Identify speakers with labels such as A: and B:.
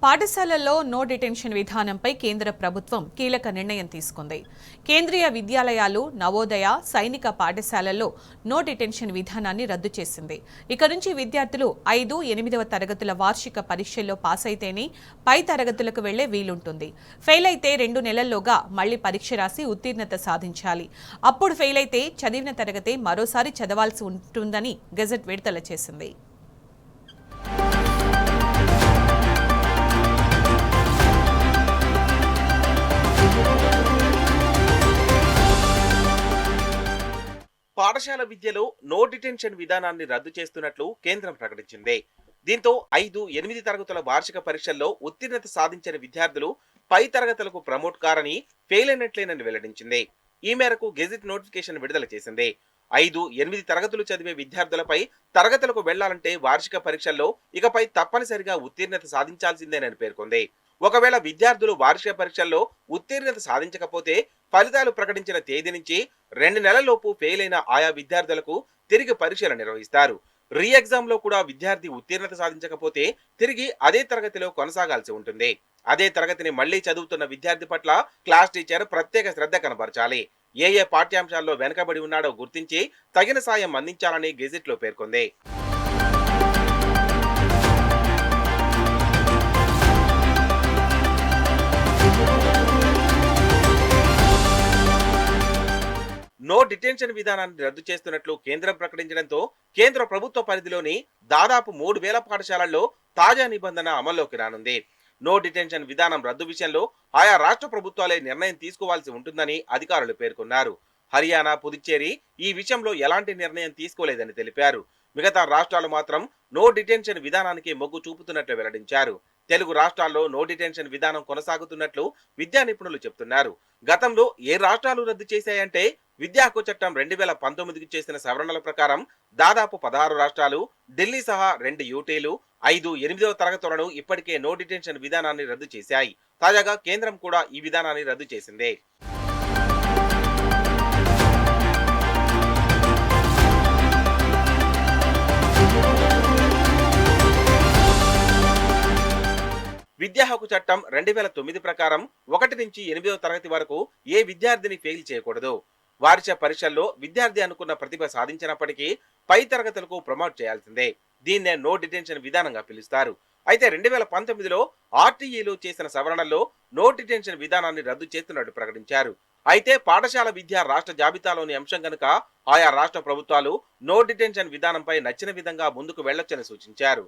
A: పాఠశాలల్లో no detention విధానంపై కేంద్ర ప్రభుత్వం కీలక నిర్ణయం తీసుకుంది. కేంద్రీయ విద్యాలయాలు, నవోదయ, సైనిక పాఠశాలల్లో నో డిటెన్షన్ విధానాన్ని రద్దు చేసింది. ఇక నుంచి విద్యార్థులు 5, 8వ తరగతుల వార్షిక పరీక్షల్లో పాస్ అయితేనే పై తరగతులకు వెళ్లే వీలుంటుంది. ఫెయిల్ అయితే 2 నెలల్లోగా మళ్లీ పరీక్ష రాసి ఉత్తీర్ణత సాధించాలి. అప్పుడు ఫెయిల్ అయితే చదివిన తరగతే మరోసారి చదవాల్సి ఉంటుందని గెజెట్ విడుదల చేసింది.
B: పాఠశాల విద్యలో నో డిటెన్షన్ విధానాన్ని రద్దు చేస్తున్నట్లు కేంద్రం ప్రకటించింది. దీంతో 5, 8 తరగతుల వార్షిక పరీక్షల్లో ఉత్తీర్ణత సాధించిన విద్యార్థులు పై తరగతులకు ప్రమోట్ కారని ఫెయిల్ అయినట్లేనని వెల్లడించింది. ఈ మేరకు గెజిట్ నోటిఫికేషన్ విడుదల చేసింది. 5, 8 తరగతులు చదివే విద్యార్థులపై తరగతులకు వెళ్లాలంటే వార్షిక పరీక్షల్లో ఇకపై తప్పనిసరిగా ఉత్తీర్ణత సాధించాల్సిందేనని పేర్కొంది. ఒకవేళ విద్యార్థులు వార్షిక పరీక్షల్లో ఉత్తీర్ణత సాధించకపోతే ఫలితాలు ప్రకటించిన తేదీ నుంచి 2 నెలల్లోపు ఫెయిల్ అయిన ఆయా విద్యార్థులకు తిరిగి పరీక్షలు నిర్వహిస్తారు. రీ ఎగ్జామ్ లో కూడా విద్యార్థి ఉత్తీర్ణత సాధించకపోతే తిరిగి అదే తరగతిలో కొనసాగాల్సి ఉంటుంది. అదే తరగతిని మళ్లీ చదువుతున్న విద్యార్థి పట్ల క్లాస్ టీచర్ ప్రత్యేక శ్రద్ధ కనబరచాలి. ఏ పాఠ్యాంశాల్లో వెనకబడి ఉన్నాడో గుర్తించి తగిన సాయం అందించాలని గెజిట్ లో పేర్కొంది. నో డిటెన్షన్ విధానాన్ని రద్దు చేస్తున్నట్లు కేంద్రం ప్రకటించడంతో కేంద్ర ప్రభుత్వ పరిధిలోని దాదాపు 3,000 పాఠశాలల్లో తాజా నిబంధన అమల్లోకి రానుంది. నో డిటెన్షన్ విధానం రద్దు విషయంలో ఆయా రాష్ట్ర ప్రభుత్వాలే నిర్ణయం తీసుకోవాల్సి ఉంటుందని అధికారులు పేర్కొన్నారు. హర్యానా, పుదుచ్చేరి ఈ విషయంలో ఎలాంటి నిర్ణయం తీసుకోలేదని తెలిపారు. మిగతా రాష్ట్రాలు మాత్రం నో డిటెన్షన్ విధానానికి మొగ్గు చూపుతున్నట్లు వెల్లడించారు. తెలుగు రాష్ట్రాల్లో నో డిటెన్షన్ విధానం కొనసాగుతున్నట్లు విద్యా నిపుణులు చెబుతున్నారు. గతంలో ఏ రాష్ట్రాలు రద్దు చేశాయంటే విద్యా హక్కు చట్టం 2019కి చేసిన సవరణల ప్రకారం దాదాపు 16 రాష్ట్రాలు, ఢిల్లీ సహా 2 యూటీలు 5, 8వ తరగతులను ఇప్పటికే నో డిటెన్షన్ విధానాన్ని రద్దు చేశాయి. తాజాగా కేంద్రం కూడా ఈ విధానాన్ని రద్దు చేసింది. విద్యా హక్కు చట్టం 2009 ప్రకారం 1 నుంచి 8వ తరగతి వరకు ఏ విద్యార్థిని ఫెయిల్ చేయకూడదు. వార్షిక పరీక్షల్లో విద్యార్థి అనుకున్న ప్రతిభ సాధించినప్పటికీ పై తరగతులకు ప్రమోట్ చేయాల్సిందే. దీన్నే నో డిటెన్షన్ విధానంగా పిలుస్తారు. అయితే 2019లో ఆర్టీఈలో చేసిన సవరణల్లో నో డిటెన్షన్ విధానాన్ని రద్దు చేస్తున్నట్టు ప్రకటించారు. అయితే పాఠశాల విద్యా రాష్ట్ర జాబితాలోని అంశం కనుక ఆయా రాష్ట్ర ప్రభుత్వాలు నో డిటెన్షన్ విధానంపై నచ్చిన విధంగా ముందుకు వెళ్లొచ్చని సూచించారు.